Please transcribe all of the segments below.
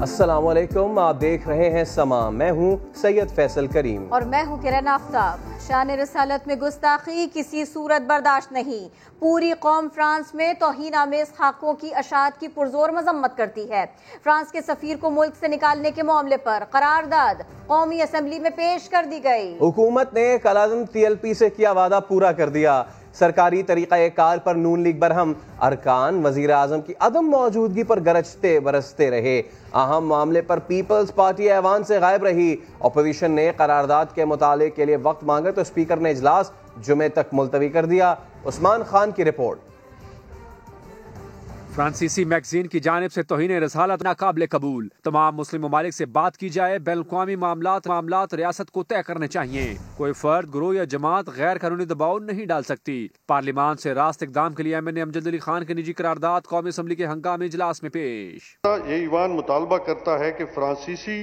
अस्सलामुअलैकुम, आप देख रहे हैं समा। मैं हूं सैयद फैसल करीम और मैं हूं किरण आफ्ताब। शान रिसालत में गुस्ताखी किसी सूरत बर्दाश्त नहीं। पूरी कौम फ्रांस में तौहीन आमेज खाकों की अशात की पुरजोर मजम्मत करती है। फ्रांस के सफीर को मुल्क से निकालने के मामले पर करारदाद कौमी असम्बली में पेश कर दी गई। हुकूमत ने कलाज़म TLP से किया वादा पूरा कर दिया। सरकारी तरीक़ा-ए-कार पर नून लीग बरहम, अरकान वज़ीर आज़म की अदम मौजूदगी पर गरजते बरसते रहे। अहम मामले पर पीपल्स पार्टी ऐवान से गायब रही। अपोजिशन ने करारदाद के मुताले के लिए वक्त मांगा तो स्पीकर ने इजलास जुमे तक मुलतवी कर दिया। उस्मान खान की रिपोर्ट। फ्रांसीसी मैगजीन की जानिब से तौहीन रसालत नाकाबिले कबूल। तमाम मुस्लिम ममालिक से बात की जाए। बैनुल-अक़वामी मामलात रियासत को तय करने चाहिए। कोई फर्द, ग्रोह या जमात गैर कानूनी दबाव नहीं डाल सकती। पार्लियामान से रास्त इक़दाम के लिए MNA अमजद अली खान की निजी करारदाद कौमी असम्बली के हंगामी इजलास में पेश। ये ईवान मुतालबा करता है कि फ्रांसीसी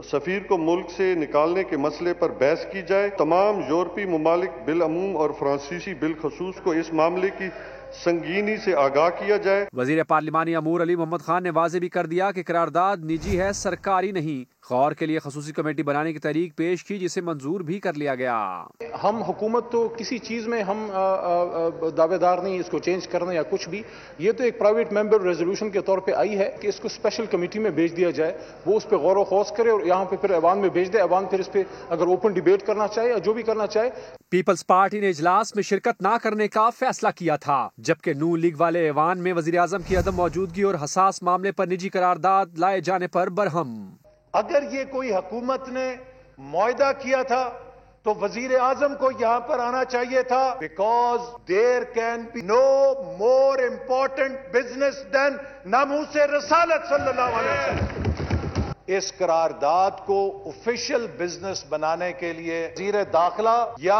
सफीर को मुल्क से निकालने के मसले पर बहस की जाए। तमाम यूरोपीय ममालिक बिलअमूम और फ्रांसीसी बिलखसूस को इस मामले की संगीनी से आगाह किया जाए। वजीर पार्लिमानी अमूर अली मोहम्मद खान ने वाज़े भी कर दिया कि करारदाद निजी है, सरकारी नहीं। गौर के लिए खसूसी कमेटी बनाने की तहरीक पेश की, जिसे मंजूर भी कर लिया गया। हम हुकूमत तो किसी चीज में हम दावेदार नहीं इसको चेंज करने या कुछ भी। ये तो एक प्राइवेट मेंबर रेजोल्यूशन के तौर पे आई है कि इसको स्पेशल कमेटी में भेज दिया जाए, वो उस पर गौर व खौज करे और यहाँ पे फिर ऐवान में भेज दे। ऐवान फिर इस पे अगर ओपन डिबेट करना चाहे या जो भी करना चाहे। पीपल्स पार्टी ने इजलास में शिरकत न करने का फैसला किया था, जबकि नून लीग वाले ऐवान में वजीर आजम की अदम मौजूदगी और हसास मामले पर निजी करारदाद लाए जाने पर बरहम। अगर ये कोई हुकूमत ने मुआहदा किया था तो वजीर आजम को यहां पर आना चाहिए था। Because there can be no more important business than नामूसे रसालत सल्लल्लाहु अलैहि वसल्लम। इस करारदाद को ऑफिशियल बिजनेस बनाने के लिए वजीर दाखिला या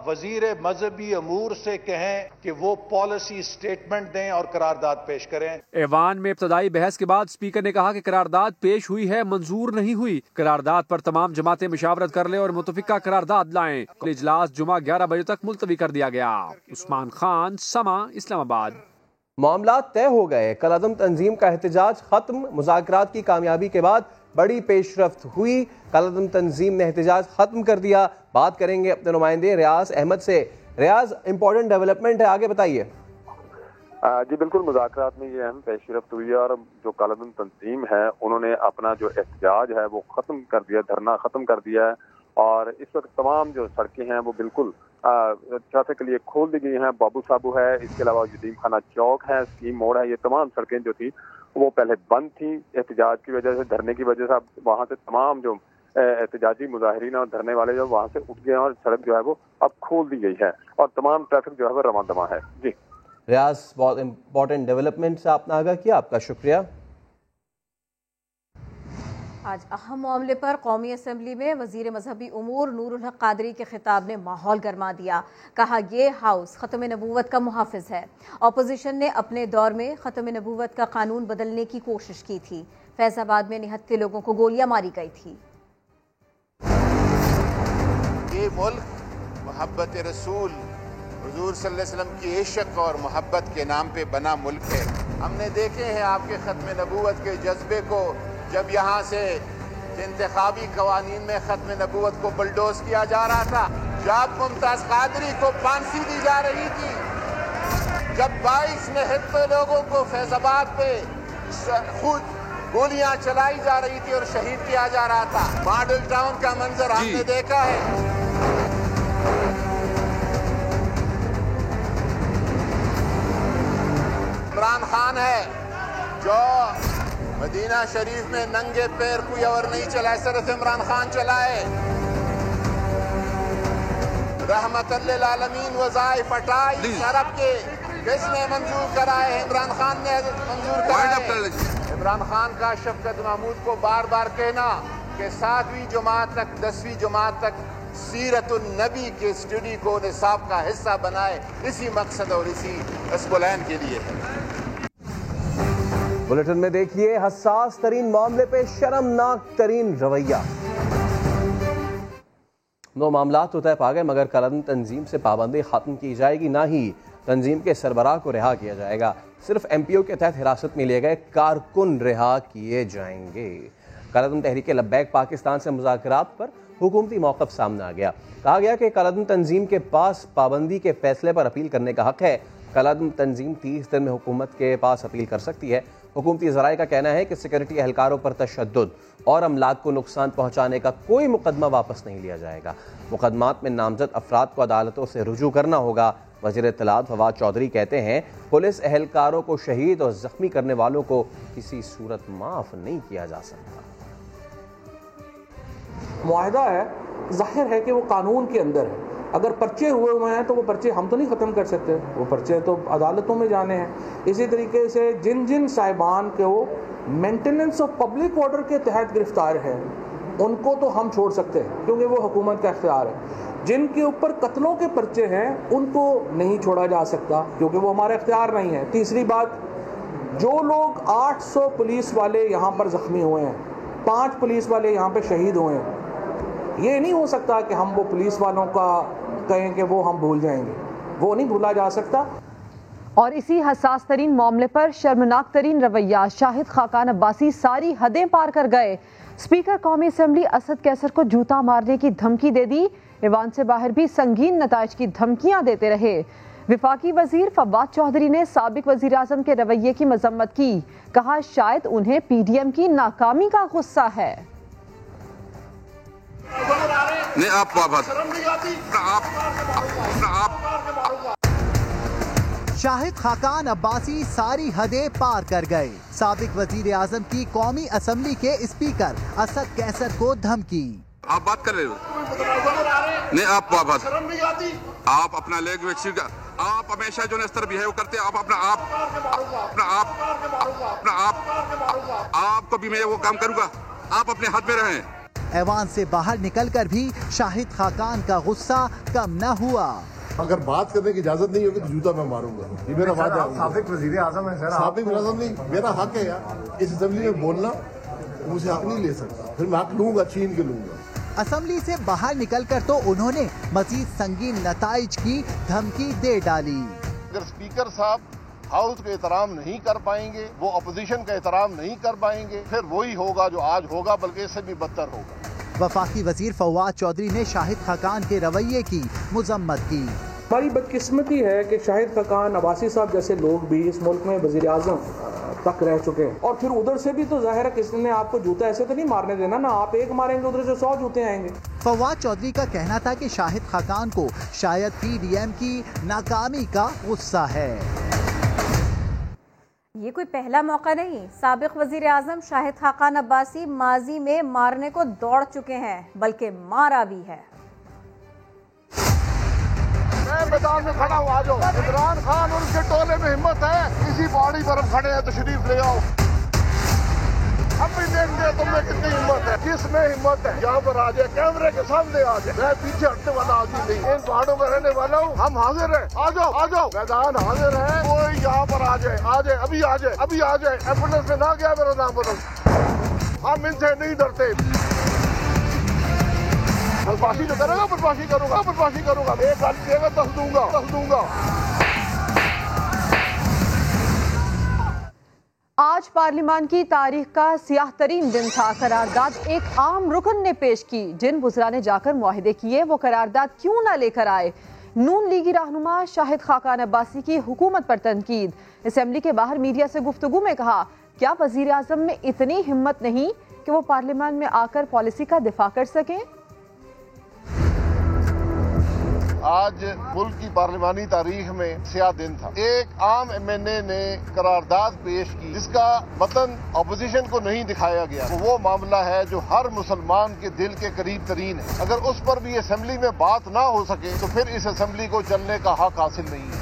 वजीर मजहबी अमूर से कहें कि वो पॉलिसी स्टेटमेंट दें और करारदाद पेश करें। ऐवान में इब्तदाई बहस के बाद स्पीकर ने कहा कि करारदाद पेश हुई है, मंजूर नहीं हुई। करारदाद पर तमाम जमातें मुशावरत कर लें और मुतफिका करारदाद लाएं। इजलास जुमा 11 बजे तक मुलतवी कर दिया गया। उस्मान खान, समा, इस्लामाबाद। मामला तय हो गए। कलाज़म तंजीम का एहतजाज खत्म। मुज़ाकरात की कामयाबी के बाद बड़ी पेशरफ्त हुई। कलाज़म तंजीम ने एहतजाज खत्म कर दिया। बात करेंगे अपने नुमाइंदे रियाज अहमद से। रियाज, इंपॉर्टेंट डेवलपमेंट है, आगे बताइए। जी बिल्कुल, मुज़ाकरात में ये अहम पेशरफ्त हुई है और जो कलाज़म तंजीम है उन्होंने अपना जो एहतजाज है वो खत्म कर दिया, धरना खत्म कर दिया है। और इस वक्त तमाम जो सड़कें हैं वो बिल्कुल ट्रैफिक के लिए खोल दी गई हैं। बाबू साबू है, इसके अलावा यतीम खाना चौक है, स्कीम मोड़ है, ये तमाम सड़कें जो थी वो पहले बंद थी एहतजाज की वजह से, धरने की वजह से। अब वहाँ से तमाम जो एहतजाजी मुजाहिरीन और धरने वाले जो वहाँ से उठ गए हैं और सड़क जो है वो अब खोल दी गई है और तमाम ट्रैफिक जो है वो रवां दमा है। जी रियाज, बहुत इंपॉर्टेंट डेवलपमेंट से आपने आगाह किया, आपका शुक्रिया। आज अहम मामले पर कौमी असम्बली में वजीर मजहबी उमूर नूरुल हक कादरी के खिताब ने माहौल गरमा दिया। कहा ये हाउस ख़त्म नबूवत का मुहाफिज है। अपोजिशन ने अपने दौर में ख़त्म नबूवत का कानून बदलने की कोशिश की थी। फैजाबाद में 79 लोगों को गोलियां मारी गई थी। ये मुल्क मोहब्बत रसूल हुजूर सल्लल्लाहु अलैहि वसल्लम की इश्क और मोहब्बत के नाम पे बना मुल्क है। हमने देखे हैं आपके ख़त्म नबूवत के जज्बे को, जब यहाँ से इंतखाबी कवानीन में ख़त्म नबूवत को बुलडोज किया जा रहा था, जब मुमताज़ कादरी को फांसी दी जा रही थी, जब 22 निहत्ते लोगों को फैजाबाद पे खुद गोलियां चलाई जा रही थी और शहीद किया जा रहा था। मॉडल टाउन का मंजर हमने देखा है। इमरान खान है जो मदीना शरीफ में नंगे पैर कोई और नहीं चलाए, सिर्फ इमरान खान चलाए। रहमतुल लिल आलमीन वज़ाइफ 28 अरब के किसने मंजूर कराए? इमरान खान ने मंजूर कराए। इमरान खान का शफकत महमूद को बार बार कहना कि 7वीं जमात तक 10वीं जमात तक सीरतुन नबी के स्टडी को निसाब का हिस्सा बनाए, इसी मकसद और इसी अस्बुलैन के लिए है। बुलेटिन में देखिए, हसास तरीन मामले पे शर्मनाक तरीन रवैया। 9 मामला तो तय पा गए, मगर कलाज़म तंजीम से पाबंदी खत्म की जाएगी, ना ही तंजीम के सरबराह को रिहा किया जाएगा। सिर्फ MPO के तहत हिरासत में लिए गए कारकुन रिहा किए जाएंगे। कलअदम तहरीक लब्बैक पाकिस्तान से मुज़ाकरात पर हुकूमती मौक़िफ़ सामने आ गया। कहा गया कि कलअदम तंजीम के पास पाबंदी के फैसले पर अपील करने का हक है। कलअदम तंजीम 30 दिन में हुकूमत के पास अपील कर सकती है। हुकूमती ज़राए का कहना है कि सिक्योरिटी एहलकारों पर तशद्दुद और अमलाक को नुकसान पहुँचाने का कोई मुकदमा वापस नहीं लिया जाएगा। मुकदमात में नामजद अफराद को अदालतों से रुजू करना होगा। वज़ीर इत्तलात फवाद चौधरी कहते हैं पुलिस एहलकारों को शहीद और जख्मी करने वालों को किसी सूरत माफ़ नहीं किया जा सकता। मुआहदा है, जाहिर है कि वो कानून के अंदर है। अगर पर्चे हुए हैं तो वो पर्चे हम तो नहीं ख़त्म कर सकते, वो पर्चे तो अदालतों में जाने हैं। इसी तरीके से जिन जिन साहिबान के वो मेंटेनेंस ऑफ पब्लिक ऑर्डर के तहत गिरफ्तार हैं उनको तो हम छोड़ सकते हैं क्योंकि वो हुकूमत का इख्तियार है। जिनके ऊपर कत्लों के पर्चे हैं उनको नहीं छोड़ा जा सकता क्योंकि वो हमारा इख्तियार नहीं है। तीसरी बात, जो लोग 800 पुलिस वाले यहाँ पर ज़ख्मी हुए हैं, 5 पुलिस वाले यहाँ पर शहीद हुए हैं, ये नहीं हो सकता कि हम वो पुलिस वालों का कहें कि वो हम भूल जाएंगे, वो नहीं भूला जा सकता। और इसी हसास तरीन मामले पर शर्मनाक तरीन रवैया, शाहिद खाकान अब्बासी सारी हदें पार कर गए। स्पीकर कौमी असम्बली असद कैसर को जूता मारने की धमकी दे दी। ईवान से बाहर भी संगीन नताइज की धमकियां देते रहे। विफाकी वजीर फवाद चौधरी ने साबिक वजीर आजम के रवैये की मजम्मत की। कहा शायद उन्हें PDM की नाकामी का गुस्सा है। नहीं शाहिद खाकान अब्बासी सारी हदें पार कर गए। साबिक वजीर आजम की कौमी असम्बली के स्पीकर असद कैसर को धमकी। आप बात कर रहे हो? नहीं, आप अपना लैंग्वेज का आप हमेशा जो इस तरह बिहेव करते हैं, आप आपको भी मैं वो काम करूंगा, आप अपने हाथ में रहें। ऐवान से बाहर निकलकर भी शाहिद खाकान का गुस्सा कम न हुआ। अगर बात करने की इजाजत नहीं होगी तो जूता मैं मारूंगा, ये मेरा वादा है। साबिक वजीर आजम है सर, साबिक वजीर आजम नहीं, मेरा हक है यार इस असेंबली में बोलना, मुझे हक नहीं ले सकता, फिर मैं हक लूंगा, छीन के लूंगा। असेंबली से बाहर निकलकर तो उन्होंने मजीद संगीन नताइज की धमकी दे डाली। अगर स्पीकर साहब हाउस का एहतराम नहीं कर पाएंगे, वो अपोजिशन का एहतराम नहीं कर पाएंगे, फिर वही होगा जो आज होगा, बल्कि इससे भी बदतर होगा। वफाकी वजीर फवाद चौधरी ने शाहिद खाकान के रवैये की मुजम्मत की। हमारी बदकिस्मती है कि शाहिद खाकान अब्बासी साहब जैसे लोग भी इस मुल्क में वजीर आजम तक रह चुके हैं, और फिर उधर से भी तो जाहिर है किसी ने आपको जूता ऐसे तो नहीं मारने देना ना, आप एक मारेंगे उधर से 100 जूते आएंगे। फवाद चौधरी का कहना था कि शाहिद खाकान को शायद PDM की नाकामी का गुस्सा है। ये कोई पहला मौका नहीं। साबिक वजीर आजम शाहिद खाकान अब्बासी माजी में मारने को दौड़ चुके हैं, बल्कि मारा भी है। मैं मैदान में खड़ा हूँ, आ जाओ। इमरान खान और उनके टोले में हिम्मत है, इसी पहाड़ी पर हम खड़े हैं, तशरीफ ले आओ। अब भी देंगे तुम में कितनी हिम्मत है, किसमें हिम्मत है, यहाँ पर आ जाए, कैमरे के सामने आ जाए। मैं पीछे हटने वाला आदमी नहीं, इन पहाड़ों में रहने वाला हूँ, हम हाजिर हैं, आ जाओ आ जाओ, मैदान हाजिर है, कोई यहाँ पर आ जाए, अभी आ जाए, अभी आ जाए। एम्बुलेंस में ना गया मेरा नाम बोलो, हम इनसे नहीं डरते। बदमाशी जो करेगा बदमाशी करूंगा, एक गाली देगा 10 दूंगा। आज पार्लियामान की तारीख का सियाह तरीन दिन था। करारदाद एक आम रुकन ने पेश की। जिन वज़रा ने जाकर मुआहिदे किए वो करारदाद क्यों ना लेकर आए। नून लीगी रहनुमा शाहिद खाकान अब्बासी की हुकूमत पर तनकीद। असेंबली के बाहर मीडिया से गुफ्तगू में कहा, क्या वजीर आजम में इतनी हिम्मत नहीं कि वो पार्लियामान में आकर पॉलिसी का दिफा कर सकें। आज मुल्क की पार्लिमानी तारीख में सियाह दिन था। एक आम MNA ने करारदाद पेश की जिसका मतन अपोजिशन को नहीं दिखाया गया। वो मामला है जो हर मुसलमान के दिल के करीब तरीन है। अगर उस पर भी असेंबली में बात ना हो सके तो फिर इस असेंबली को चलने का हक हासिल नहीं है।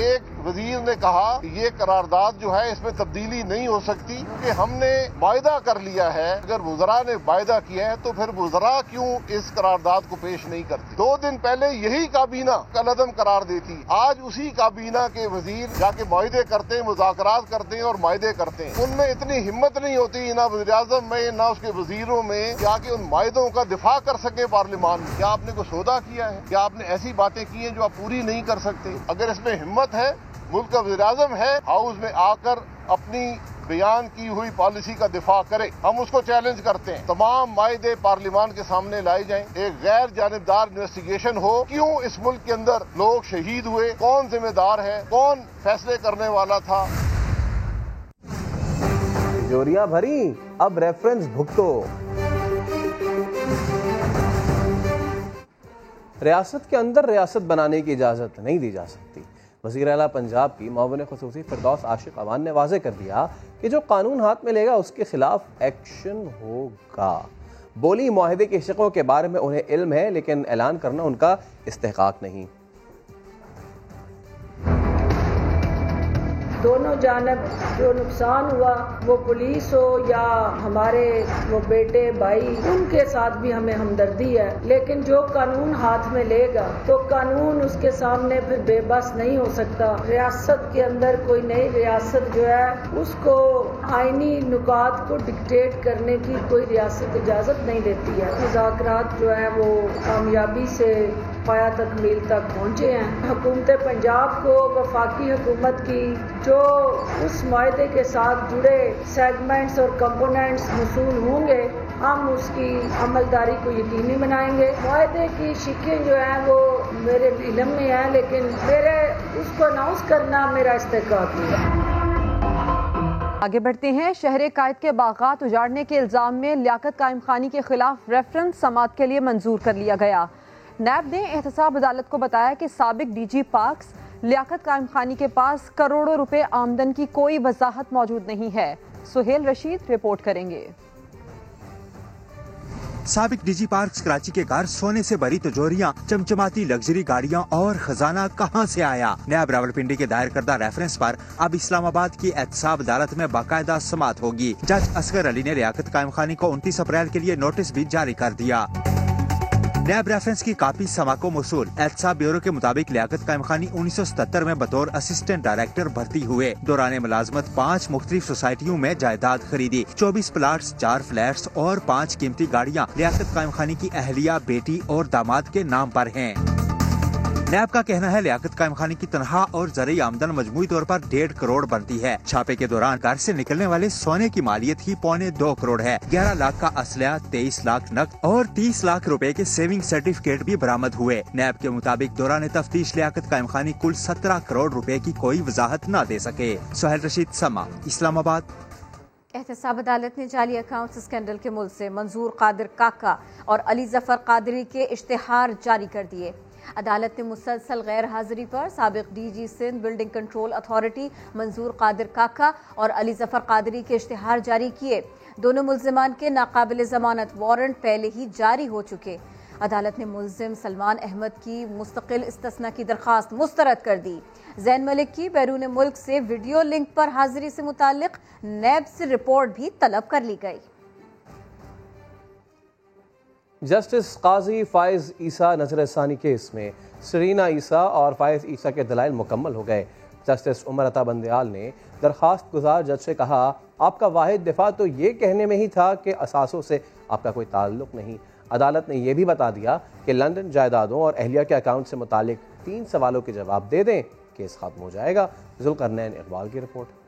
एक वजीर ने कहा कि ये करारदाद जो है इसमें तब्दीली नहीं हो सकती कि हमने वायदा कर लिया है। अगर वुज़रा ने वायदा किया है तो फिर वुज़रा क्यों इस करारदाद को पेश नहीं करती। 2 दिन पहले यही काबीना कलअदम करार देती, आज उसी काबीना के वजीर जाके मुआहदे करते हैं, मुज़ाकरात करते हैं और मुआहदे करते हैं। उनमें इतनी हिम्मत नहीं होती ना वज़ीर-ए-आज़म में ना उसके वजीरों में कि आके उन मुआहदों का दिफा कर सके पार्लियामान में। क्या आपने कोई सौदा किया है? क्या आपने ऐसी बातें की हैं जो आप पूरी नहीं कर सकते? अगर इसमें हिम्मत है, मुल्क का वज़ीर-ए-आज़म है, हाउस में आकर अपनी बयान की हुई पॉलिसी का दिफा करे, हम उसको चैलेंज करते हैं। तमाम मायदे पार्लियामान के सामने लाए जाएं, एक गैर जानिबदार इन्वेस्टिगेशन हो, क्यों इस मुल्क के अंदर लोग शहीद हुए, कौन जिम्मेदार है, कौन फैसले करने वाला था। तिजोरियां भरी, अब रेफरेंस भुगतो। रियासत के अंदर रियासत बनाने की इजाजत नहीं दी जा सकती। वज़ीर आला पंजाब की मुअव्विन ख़ुसूसी फिरदौस आशिक अवान ने वाज़े कर दिया कि जो कानून हाथ में लेगा उसके खिलाफ एक्शन होगा। बोली मुआहदे के शिकों के बारे में उन्हें इल्म है, लेकिन ऐलान करना उनका इस्तेहकाक नहीं। दोनों जानब जो नुकसान हुआ, वो पुलिस हो या हमारे वो बेटे भाई, उनके साथ भी हमें हमदर्दी है। लेकिन जो कानून हाथ में लेगा तो कानून उसके सामने फिर बेबस नहीं हो सकता। रियासत के अंदर कोई नई रियासत जो है उसको आईनी नुकात को डिक्टेट करने की कोई रियासत इजाज़त नहीं देती है। मुज़ाकरात जो है वो कामयाबी से पाया तकमील तक पहुँचे हैं। हुकूमत पंजाब को वफाकी हुकूमत की जो उस मुआहदे के साथ जुड़े सेगमेंट्स और कंपोनेंट्स मसूल होंगे, हम उसकी अमलदारी को यकीनी बनाएंगे। मुआहदे की शिकें जो हैं वो मेरे इल्म में है, लेकिन मेरे उसको अनाउंस करना मेरा इस्तेहकाक नहीं है। आगे बढ़ते हैं। शहर कायद के बागात उजाड़ने के इल्जाम में लियाकत कायम खानी के खिलाफ रेफरेंस समाअत के लिए मंजूर कर लिया गया। नैब ने एहतसाब अदालत को बताया कि साबिक डीजी पार्क्स लियाकत कायम खानी के पास करोड़ों रुपए आमदन की कोई वजाहत मौजूद नहीं है। सुहेल रशीद रिपोर्ट करेंगे। साबिक डीजी पार्क्स कराची के घर सोने से भरी तिजोरियां, चमचमाती लग्जरी गाड़ियां और खजाना कहां से आया। नैब रावलपिंडी के दायर करदा रेफरेंस पर अब इस्लामाबाद की एहतसाब अदालत में बाकायदा समाअत होगी। जज असगर अली ने लियाकत कायम खानी को 29 अप्रैल के लिए नोटिस भी जारी कर दिया। नैब रेफरेंस की कापी समा को मौसूल। एहतसाब ब्यूरो के मुताबिक लियाकत कायम खानी 1977 में बतौर असिस्टेंट डायरेक्टर भर्ती हुए। दौरान मुलाजमत 5 मुख्तलिफ सोसाइटियों में जायदाद खरीदी। 24 प्लाट्स, 4 फ्लैट्स और 5 कीमती गाड़ियाँ लियाकत कायम खानी की अहलिया, बेटी और दामाद के नाम पर हैं। नैब का कहना है लियाकत कायम खानी की तनख्वाह और ज़रूरी आमदन मजमूई तौर पर 1.5 करोड़ बनती है। छापे के दौरान घर से निकलने वाले सोने की मालियत ही 1.25 करोड़ है। 11 लाख का असला, 23 लाख नकद और 30 लाख रुपए के सेविंग सर्टिफिकेट भी बरामद हुए। नैब के मुताबिक दौरान तफ्तीश लियाकत कायम खानी कुल 17 करोड़ रुपए की कोई वजाहत न दे सके। सुहेल रशीद, समा, इस्लामाबाद। एहतसाब अदालत ने जाली अकाउंट स्कैंडल के मुल्ज़िम मंजूर कादिर काका और अली जफर कादरी के इश्तिहार जारी कर दिए। अदालत ने मुसलसल गैर हाजिरी पर साबिक DG Sindh building control authority Manzoor Qadir काका और अली जफर कादरी के इश्तिहार जारी किए। दोनों मुल्जिमान के नाकाबिल जमानत वारंट पहले ही जारी हो चुके। अदालत ने मुल्जिम सलमान अहमद की मुस्तकिल इस्तिस्ना की दरख्वास्त मुस्तरद कर दी। जैन मलिक की बैरून मुल्क से वीडियो लिंक पर हाजिरी से मुताल्लिक नैब से रिपोर्ट भी तलब कर ली गई। जस्टिस काजी फायज ईसा नजरसानी केस में सरीना ईसा और फायज ईसा के दलाइल मुकम्मल हो गए। जस्टिस उमर अता बंदयाल ने दरखास्त गुजार जज से कहा, आपका वाहिद दिफा तो ये कहने में ही था कि असासों से आपका कोई ताल्लुक नहीं। अदालत ने यह भी बता दिया कि लंदन जायदादों और अहलिया के अकाउंट से मुतालिक 3 सवालों के जवाब दे दें, केस खत्म हो जाएगा। जुल्करनैन इकबाल की रिपोर्ट।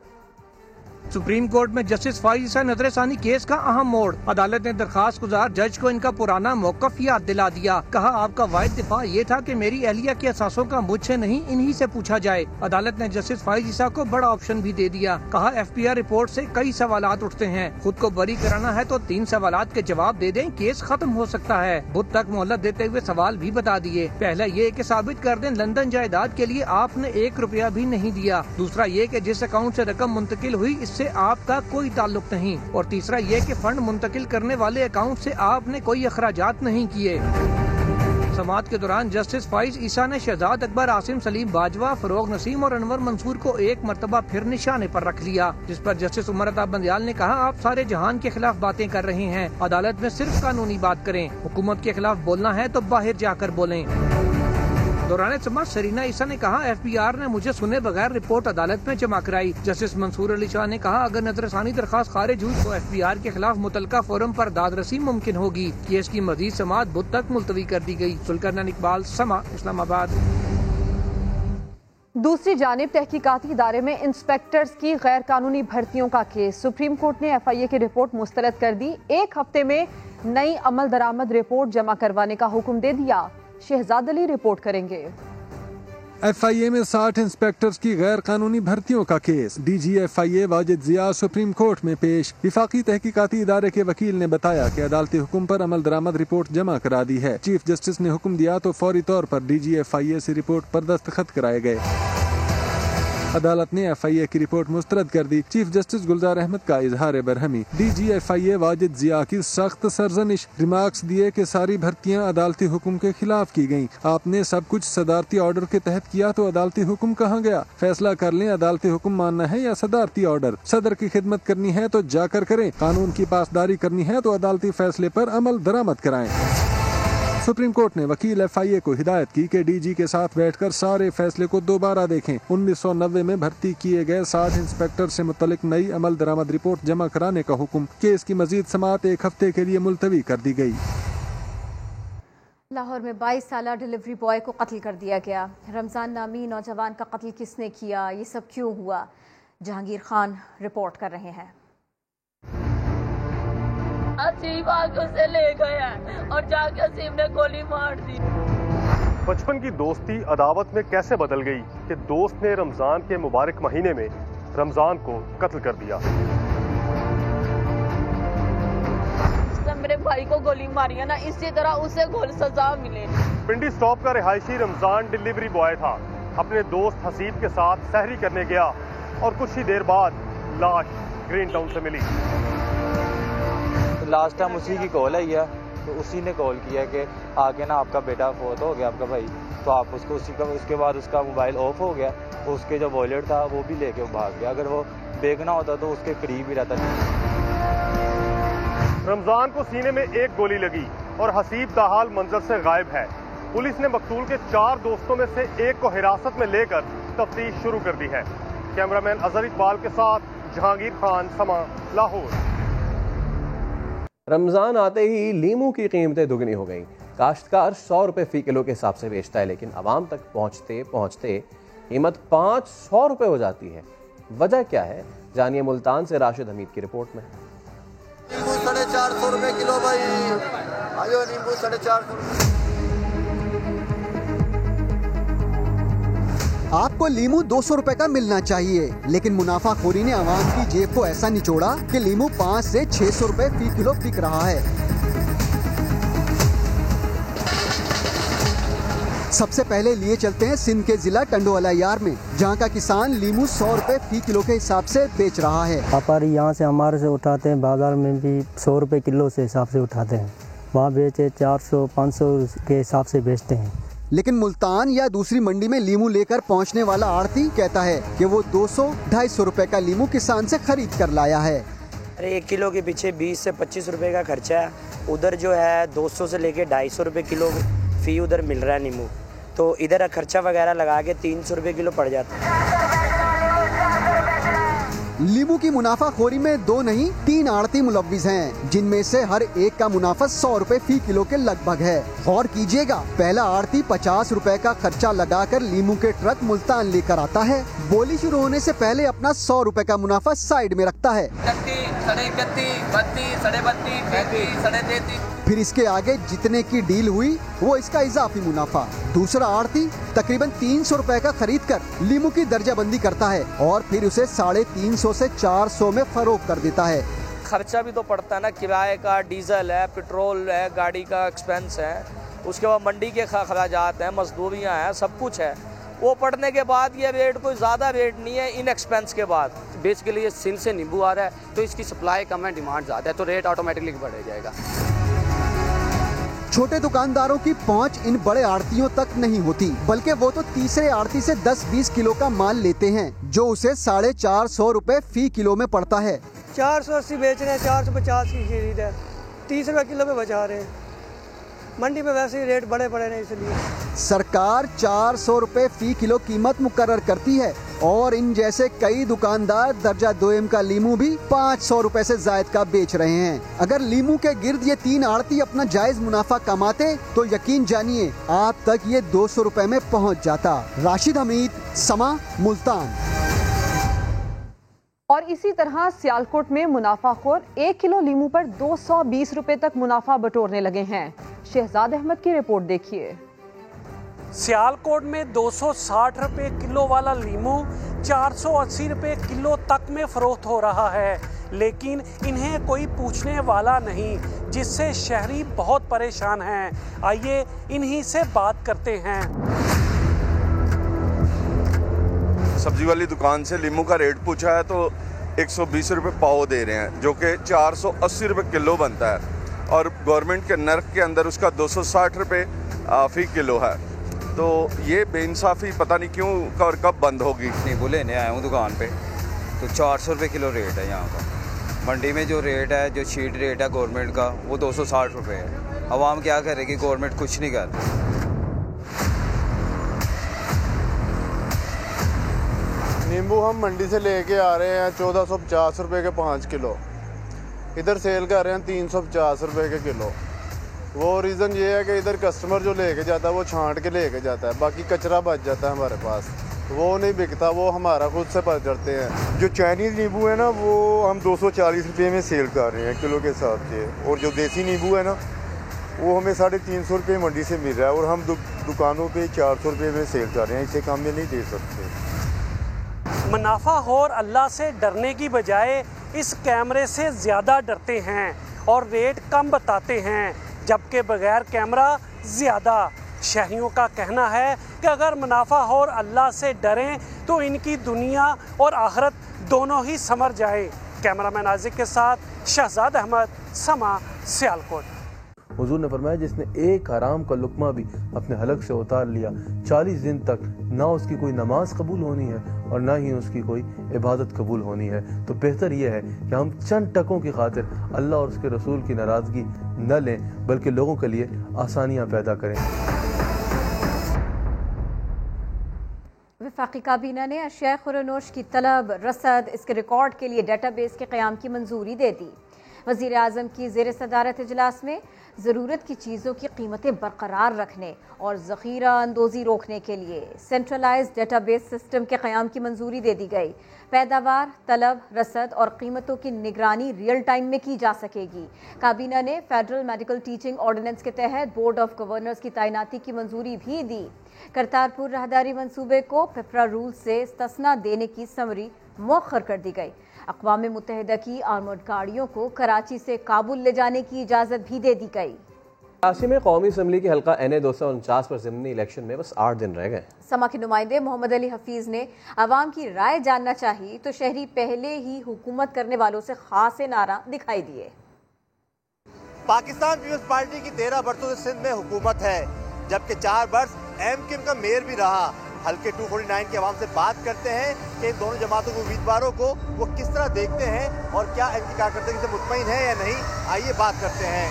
सुप्रीम कोर्ट में जस्टिस फायज ईसा नजरसानी केस का अहम मोड़। अदालत ने दरखास्त गुजार जज को इनका पुराना मौकफ याद दिला दिया। कहा, आपका वाहिद दिफा ये था कि मेरी अहलिया के असासों का मुझसे नहीं, इन्हीं से पूछा जाए। अदालत ने जस्टिस फायज ईसा को बड़ा ऑप्शन भी दे दिया। कहा, FBI रिपोर्ट से कई सवालात उठते हैं, खुद को बरी कराना है तो 3 सवालात के जवाब दे दें, केस खत्म हो सकता है। बुध तक मोहलत देते हुए सवाल भी बता दिए। पहला ये कि साबित कर दें लंदन जायदाद के लिए आपने 1 रुपया भी नहीं दिया। दूसरा ये कि जिस अकाउंट से रकम मुंतकिल हुई इससे आपका कोई ताल्लुक नहीं। और तीसरा ये कि फंड मुंतकिल करने वाले अकाउंट से आपने कोई अखराजात नहीं किए। समाअत के दौरान जस्टिस फाइज ईसा ने शहजाद अकबर, आसिम सलीम बाजवा, फरोग नसीम और अनवर मंसूर को एक मरतबा फिर निशाने पर रख लिया, जिस पर जस्टिस उमर अता बंदयाल ने कहा, आप सारे जहान के खिलाफ बातें कर रहे हैं, अदालत में सिर्फ कानूनी बात करें, हुकूमत के खिलाफ बोलना है तो बाहर जाकर बोलें। दौरान समाअत सरीना ईसा ने कहा, FBR ने मुझे सुने बगैर रिपोर्ट अदालत में जमा कराई। जस्टिस मंसूर अली शाह ने कहा, अगर नजरसानी दरखास्त खारिज हुई तो FBR के खिलाफ मुतलका फोरम पर दादरसी मुमकिन होगी। केस की मजीद समाअत बुध तक मुलतवी कर दी गई। सुल्करनन इकबाल, समा, इस्लामाबाद। दूसरी जानिब तहकीकाती इदारे में इंस्पेक्टर्स की गैर कानूनी भर्तियों का केस। सुप्रीम कोर्ट ने FIA की रिपोर्ट मुस्तरद कर दी। 1 हफ्ते में नई अमल दरामद रिपोर्ट जमा करवाने का हुक्म दे दिया। शहजाद अली रिपोर्ट करेंगे। FIA में 60 इंस्पेक्टर्स की गैर कानूनी भर्तियों का केस। DG FIA वाजिद जिया सुप्रीम कोर्ट में पेश। विफाकी तहकीकाती इदारे के वकील ने बताया कि अदालती हुक्म पर अमल दरामद रिपोर्ट जमा करा दी है। चीफ जस्टिस ने हुक्म दिया तो फौरी तौर पर DG FIA से रिपोर्ट पर दस्तखत कराए गए। अदालत ने FIA की रिपोर्ट मुस्तरद कर दी। चीफ जस्टिस गुलजार अहमद का इजहार बरहमी। DG FIA वाजिद जिया की सख्त सरजनिश। रिमार्क्स दिए कि सारी भर्तियां अदालती हुक्म के खिलाफ की गयी। आपने सब कुछ सदारती ऑर्डर के तहत किया तो अदालती हुक्म कहाँ गया? फैसला कर लें, अदालती हुक्म मानना है या सदारती ऑर्डर। सदर की खिदमत करनी है तो जाकर करें, कानून की पासदारी करनी है तो अदालती फैसले पर अमल दरामद कराएं। सुप्रीम कोर्ट ने वकील FIA को हिदायत की कि DG के साथ बैठकर सारे फैसले को दोबारा देखें। 1990 में भर्ती किए गए 60 इंस्पेक्टर से मुतल्लिक नई अमल दरामद रिपोर्ट जमा कराने का हुक्म। केस की मजीद समाअत 1 हफ्ते के लिए मुलतवी कर दी गई। लाहौर में 22 साला डिलीवरी बॉय को कत्ल कर दिया गया। रमजान नामी नौजवान का कत्ल किसने किया, ये सब क्यों हुआ? जहांगीर खान रिपोर्ट कर रहे हैं। असीम आगे उसे ले गया और जाके असीम ने गोली मार दी। बचपन की दोस्ती अदावत में कैसे बदल गई कि दोस्त ने रमजान के मुबारक महीने में रमजान को कत्ल कर दिया। उसने मेरे भाई को गोली मारी है ना, इसी तरह उसे गोली सजा मिले। पिंडी स्टॉप का रिहायशी रमजान डिलीवरी बॉय था। अपने दोस्त हसीब के साथ सहरी करने गया और कुछ ही देर बाद लाश ग्रीन टाउन से मिली। लास्ट टाइम उसी की कॉल आई है, तो उसी ने कॉल किया कि आगे ना आपका बेटा फोत हो गया, आपका भाई, तो आप उसको उसके बाद उसका मोबाइल ऑफ हो गया, उसके जो वॉलेट था वो भी लेके भाग गया। अगर वो देखना होता तो उसके करीब ही रहता। रमजान को सीने में एक गोली लगी और हसीब ताहाल मंजर से गायब है। पुलिस ने मकतूल के 4 दोस्तों में से एक को हिरासत में लेकर तफ्तीश शुरू कर दी है। कैमरामैन अजहर इकबाल के साथ जहांगीर खान, समा, लाहौर। रमजान आते ही लीमू की कीमतें दुगनी हो गई। काश्तकार 100 रुपए फी किलो के हिसाब से बेचता है, लेकिन आवाम तक पहुंचते पहुंचते कीमत 500 रुपए हो जाती है। वजह क्या है, जानिए मुल्तान से राशिद हमीद की रिपोर्ट में। नींबू 450 रुपए किलो भाई, आयो नींबू 450। आपको लीमू 200 रुपए का मिलना चाहिए, लेकिन मुनाफाखोरी ने आवाम की जेब को ऐसा निचोड़ा कि लीमू 5 से 600 रुपए फी किलो बिक रहा है। सबसे पहले लिए चलते हैं सिंध के जिला टंडोअलायार में, जहां का किसान लीमू 100 रुपए फी किलो के हिसाब से बेच रहा है। व्यापारी यहाँ से हमारे से उठाते हैं, बाजार में भी 100 रुपए किलो से हिसाब से उठाते हैं, वहाँ बेचे 400-500 के हिसाब से बेचते हैं। लेकिन मुल्तान या दूसरी मंडी में लीमू लेकर पहुंचने वाला आड़ती कहता है कि वो 200-250 रुपए का लीमू किसान से खरीद कर लाया है। अरे 1 किलो के पीछे 20 से 25 रुपए का खर्चा है। उधर जो है 200 से लेके 250 रुपए किलो फी उधर मिल रहा है नींबू, तो इधर खर्चा वगैरह लगा के 300 रुपए किलो पड़ जाता है। लीमू की मुनाफाखोरी में 2 नहीं 3 आड़ती मुलव्विस हैं, जिनमें से हर एक का मुनाफा 100 रुपए फी किलो के लगभग है। गौर कीजिएगा, पहला आड़ती 50 रुपए का खर्चा लगाकर लीमू के ट्रक मुल्तान लेकर आता है। बोली शुरू होने से पहले अपना 100 रुपए का मुनाफा साइड में रखता है। 31, फिर इसके आगे जितने की डील हुई वो इसका इजाफी मुनाफा। दूसरा आड़ती तकरीबन 300 रुपए का खरीद कर लीमू की दर्जाबंदी करता है और फिर उसे 350 से 400 में फरोख्त कर देता है। खर्चा भी तो पड़ता है ना, किराए का, डीजल है, पेट्रोल है, गाड़ी का एक्सपेंस है, उसके बाद मंडी के खर्चात हैं, मजदूरियाँ हैं, सब कुछ है। वो पड़ने के बाद ये रेट कोई ज़्यादा रेट नहीं है इन एक्सपेंस के बाद। बेसिकली ये सिंध से नींबू आ रहा है तो इसकी सप्लाई कम है, डिमांड ज़्यादा है, तो रेट ऑटोमेटिकली बढ़ जाएगा। छोटे दुकानदारों की पहुंच इन बड़े आड़तियों तक नहीं होती, बल्कि वो तो तीसरे आड़ती से 10-20 किलो का माल लेते हैं, जो उसे 450 रुपए फी किलो में पड़ता है। 480 बेच रहे हैं, 450 की खरीद है, 30 रुपए किलो में बचा रहे हैं। मंडी में वैसे ही रेट बड़े पड़े हैं, इसलिए सरकार 400 रुपए फी किलो कीमत मुकर्रर करती है और इन जैसे कई दुकानदार दर्जा 2M का लीमू भी 500 रुपए से जायद का बेच रहे हैं। अगर लीमू के गिर्द ये 3 आड़ती अपना जायज मुनाफा कमाते तो यकीन जानिए आप तक ये 200 रुपए में पहुंच जाता। राशिद हमीद, समा, मुल्तान। और इसी तरह सियालकोट में मुनाफाखोर 1 किलो लीमू पर 220 रुपए तक मुनाफा बटोरने लगे हैं। शहजाद अहमद की रिपोर्ट देखिए। सियालकोट में 260 रुपए किलो वाला लीमू 480 रुपए किलो तक में फरोख्त हो रहा है, लेकिन इन्हें कोई पूछने वाला नहीं, जिससे शहरी बहुत परेशान हैं। आइए इन्हीं से बात करते हैं। सब्जी वाली दुकान से लीमू का रेट पूछा है तो 120 रुपए पाव दे रहे हैं, जो कि 480 रुपए किलो बनता है, और गवर्नमेंट के नर्क के अंदर उसका 260 रुपए फी किलो है। तो ये बेइंसाफ़ी पता नहीं क्यों और कब बंद होगी। नींबू लेने आया हूँ दुकान पे, तो 400 रुपये किलो रेट है यहाँ का। मंडी में जो रेट है, जो शीट रेट है गवर्नमेंट का, वो 260 रुपये है। अवाम क्या करेगी, गवर्नमेंट कुछ नहीं कर रही। नींबू हम मंडी से लेके आ रहे हैं 1450 रुपये के 5 किलो, इधर सेल कर रहे हैं 350 रुपये के किलो। वो रीज़न ये है कि इधर कस्टमर जो लेके जाता है वो छांट के लेके जाता है, बाकी कचरा बच जाता है हमारे पास, वो नहीं बिकता, वो हमारा खुद से पचड़ते हैं। जो चाइनीज़ नींबू है ना वो हम 240 रुपये में सेल कर रहे हैं किलो के हिसाब से, और जो देसी नींबू है ना वो हमें 350 रुपये मंडी से मिल रहा है, और हम दुकानों पे 400 रुपये में सेल कर रहे हैं, इससे कम में नहीं दे सकते। मुनाफाखोर अल्लाह से डरने की बजाय इस कैमरे से ज़्यादा डरते हैं और रेट कम बताते हैं, जबकि बगैर कैमरा ज़्यादा। शहरियों का कहना है कि अगर मुनाफाखोर अल्लाह से डरें तो इनकी दुनिया और आखिरत दोनों ही संवर जाए। कैमरामैन आजिक के साथ शहजाद अहमद, समा, सियालकोट। हुजूर ने फरमाया जिसने एक हराम का लुकमा भी अपने हलक से उतार लिया, 40 दिन तक ना उसकी कोई नमाज कबूल होनी है और ना ही उसकी कोई इबादत कबूल होनी है। तो बेहतर यह है कि हम चंद टकों की खातिर अल्लाह और उसके रसूल की नाराज़गी न लें, बल्कि लोगों के लिए आसानियाँ पैदा करें। वफाकी काबीना ने अशिया खुरनोश की तलब, रसद, इसके रिकॉर्ड के लिए डेटाबेस के क़याम की मंजूरी दे दी। वज़ीर आज़म की ज़ेर सदारत इजलास में ज़रूरत की चीज़ों की कीमतें बरकरार रखने और ज़ख़ीरा अंदोज़ी रोकने के लिए सेंट्रलाइज्ड डेटाबेस सिस्टम के क़याम की मंजूरी दे दी गई। पैदावार, तलब, रसद और कीमतों की निगरानी रियल टाइम में की जा सकेगी। काबीना ने फेडरल मेडिकल टीचिंग ऑर्डिनेंस के तहत बोर्ड ऑफ गवर्नर्स की तैनाती की मंजूरी भी दी। करतारपुर राहदारी मंसूबे को पेपरा रूल से इस्तिस्ना देने की समरी मौखर कर दी गई। अक़वाम मुत्तहिदा की आर्मर्ड गाड़ियों को कराची से काबुल ले जाने की इजाज़त भी दे दी गई। कराची में कौमी असम्बली के हल्का NA 249 पर ज़िमनी इलेक्शन में बस 8 दिन रह गए। समा के नुमाइंदे मोहम्मद अली हफीज ने आवाम की राय जानना चाहिए तो शहरी पहले ही हुकूमत करने वालों से खासे नारा दिखाई दिए। पाकिस्तान पीपल्स पार्टी की 13 बरसों से सिंध में हुकूमत है, जबकि 4 वर्ष MKM का मेयर भी रहा। हल्के 249 के अवाम से बात करते हैं कि इन दोनों जमातों के उम्मीदवारों को वो किस तरह देखते हैं और क्या इनकी कारकर्दगी से मुतमईन है या नहीं। आइए बात करते हैं।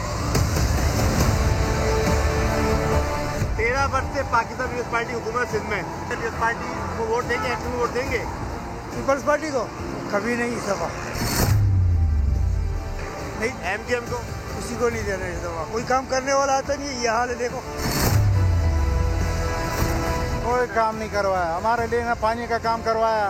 13 वर्ष से पाकिस्तान पीपल्स पार्टी हुकूमत सिंध में, पीपल्स पार्टी को वोट देंगे, MKM को वोट देंगे? पीपल्स पार्टी को कभी नहीं, इस दफा नहीं। MKM को किसी को नहीं देना इस दफा, कोई काम करने वाला आता नहीं। ये हाल है, देखो कोई काम नहीं करवाया हमारे लिए, न पानी का काम करवाया,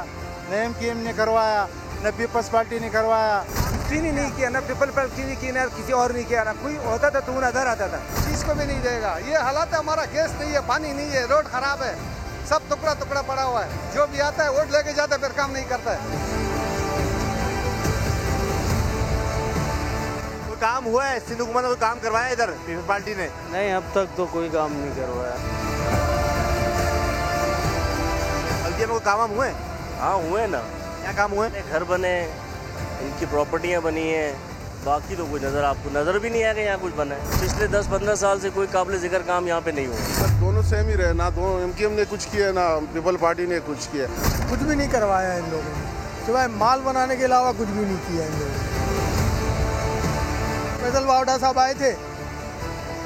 न MKM ने करवाया, न पीपल्स पार्टी ने करवाया। किसी ने नहीं किया, न पीपल्स पार्टी ने किया, न किसी और नहीं किया, ना कोई होता था तो नजर आता था। चीज को भी नहीं देगा। ये हालात है, हमारा गैस नहीं है, पानी नहीं है, रोड खराब है, सब टुकड़ा टुकड़ा पड़ा हुआ है। जो भी आता है वोट लेके जाता है, फिर काम नहीं करता है। कोई काम हुआ है सिंध हुकूमत ने? कोई काम करवाया इधर पीपल्स पार्टी ने? नहीं, अब तक तो कोई काम नहीं करवाया। में कोई काम हुए? हाँ हुए ना। क्या काम हुए? घर बने, इनकी प्रॉपर्टियाँ बनी हैं, बाकी तो कोई नज़र आपको नज़र भी नहीं आएगा यहाँ कुछ बना है। पिछले 10-15 साल से कोई काबिल जिक्र काम यहाँ पे नहीं हुआ। दोनों सेम ही रहे ना, दोनों एमकेएम ने कुछ किया ना पीपल पार्टी ने कुछ किया। कुछ भी नहीं करवाया इन लोगों ने, सिवाय माल बनाने के अलावा कुछ भी नहीं किया इन लोगों ने। फैसल बावड़ा साहब आए थे,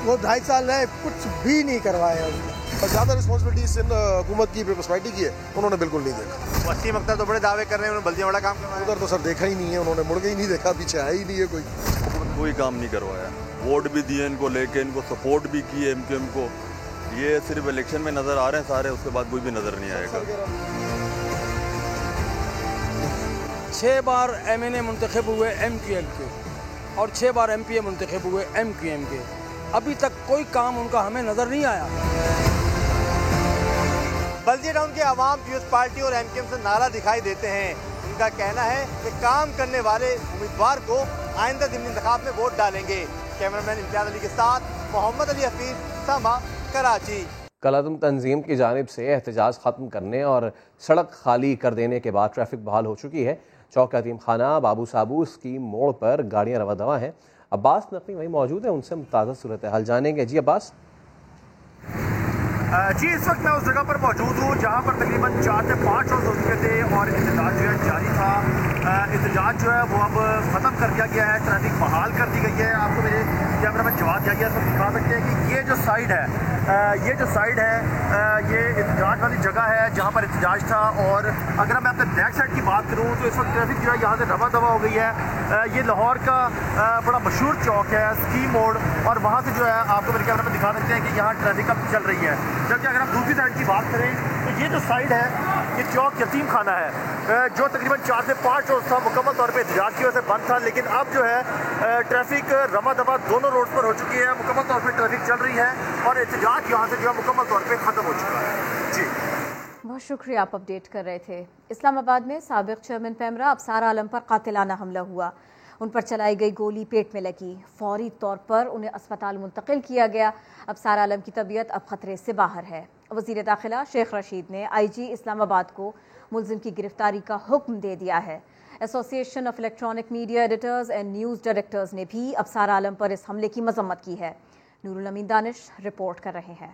वो 2.5 साल रहे, कुछ भी नहीं करवाया और ज़्यादा रिस्पॉन्सिबिलिटी हुकूमत की सोसाइटी की है, उन्होंने बिल्कुल नहीं देखा। वसीम अख्तर तो बड़े दावे कर रहे हैं, उन्होंने बल्दियाँ बड़ा काम करवाया। उधर तो सर देखा ही नहीं है, उन्होंने मुड़ के ही नहीं देखा, पीछे आया ही नहीं है कोई काम नहीं करवाया। वोट भी दिए इनको लेके, इनको सपोर्ट भी किए एमकेएम को। ये सिर्फ इलेक्शन में नज़र आ रहे हैं सारे, उसके बाद कोई भी नज़र नहीं आएगा। 6 बार MNA मुंतखब हुए एमक्यूएम के और 6 बार MPA मुंतखब हुए एमक्यूएम के, अभी तक कोई काम उनका हमें नज़र नहीं आया। बल्दिया टाउन के अवाम पीपल्स पार्टी और एमकेएम से नारा दिखाई देते हैं। उनका कहना है कि काम करने वाले उम्मीदवार को आइंदा ज़िमनी इंतखाब में वोट डालेंगे। कैमरामैन इम्तियाज़ अली के साथ मोहम्मद अली हफीज, समा, कराची। कल-ए-आज़म तंजीम की जानिब से एहतजाज ख़त्म करने और सड़क खाली कर देने के बाद ट्रैफिक बहाल हो चुकी है। चौक यतीम खाना, बाबू साबू स्कीम मोड़ पर गाड़ियाँ रवा दवा हैं। अब्बास नकवी वहीं मौजूद है, उनसे ताज़ा सूरत हाल जानेंगे। जी अब्बास। जी इस वक्त मैं उस जगह पर मौजूद हूँ जहाँ पर तकरीबन 4 से 5 रोज़ हो चुके थे और एहतजाज जो है जारी था। एहतजाज जो है वो अब ख़त्म कर दिया गया है, ट्रैफिक बहाल कर दी गई है। आपको मेरे कैमरा में जवाब दिया गया, सब दिखा सकते हैं कि ये जो साइड है ये एहतजाज वाली जगह है जहाँ पर एहतजाज था। और अगर मैं अपने बैक साइड की बात करूँ तो इस वक्त ट्रैफिक जो है यहाँ से रवा दवा हो गई है। ये लाहौर का बड़ा मशहूर चौक है स्कीम मोड़, और वहाँ से जो है आपको मेरे कैमरा में दिखा सकते हैं कि यहाँ ट्रैफिक अब चल रही है। जबकि अगर हम दूसरी साइड की बात करें तो ये जो साइड है ये चौक यतीम खाना है जो तकरीबन 4 से 5 रोज़ था मुकम्मल तौर पे एहतजाज की वजह से बंद था, लेकिन अब जो है ट्रैफिक रवा दवा दोनों रोड पर हो चुकी है, मुकम्मल तौर पे ट्रैफिक चल रही है और एहतजाज यहाँ से जो है मुकम्मल तौर पे ख़त्म हो चुका है। जी बहुत शुक्रिया, आप अपडेट कर रहे थे। इस्लामाबाद में साबिक चेयरमैन पैमरा अफसार आलम पर कातिलाना हमला हुआ। उन पर चलाई गई गोली पेट में लगी। फौरी तौर पर उन्हें अस्पताल मुंतकिल किया गया। अफसार आलम की तबीयत अब खतरे से बाहर है। वज़ीर दाखिला शेख रशीद ने IG इस्लामाबाद को मुलजिम की गिरफ्तारी का हुक्म दे दिया है। Association of electronic media editors and news directors ने भी अफसार आलम पर इस हमले की मजम्मत की है। नूरुल अमीन दानिश रिपोर्ट कर रहे हैं।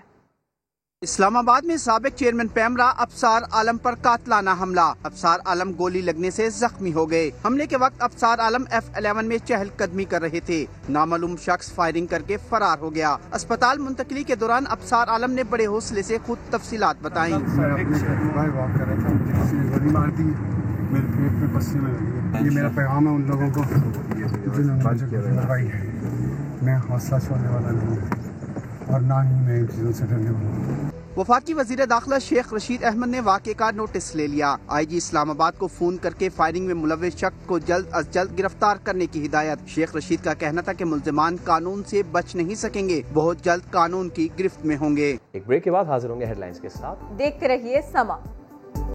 इस्लामाबाद में साबिक चेयरमैन पैमरा अफसार आलम पर कातलाना हमला। अफसार आलम गोली लगने से जख्मी हो गए। हमले के वक्त अफसार आलम F11 में चहलकदमी कर रहे थे। नामालूम शख्स फायरिंग करके फरार हो गया। अस्पताल मुंतकिली के दौरान अफसार आलम ने बड़े हौसले से खुद तफसीलात बताई। मेरे पेट में पसीने लगी। ये मेरा पैगाम है उन लोगों को जिन्होंने मुझे गोली लगाई है। मैं हौसला छोड़ने वाला नहीं और ना ही मैं इन चीज़ों से डरने वाला हूँ। वफाकी वजीर दाखिला शेख रशीद अहमद ने वाक़े का नोटिस ले लिया। IG इस्लामाबाद को फोन करके फायरिंग में मुलव्विस शख्स को जल्द अज जल्द गिरफ्तार करने की हिदायत। शेख रशीद का कहना था कि मुल्जिमान कानून से बच नहीं सकेंगे, बहुत जल्द कानून की गिरफ्त में होंगे। एक ब्रेक के बाद हाजिर होंगे हेडलाइंस के साथ। देखते रहिए समा।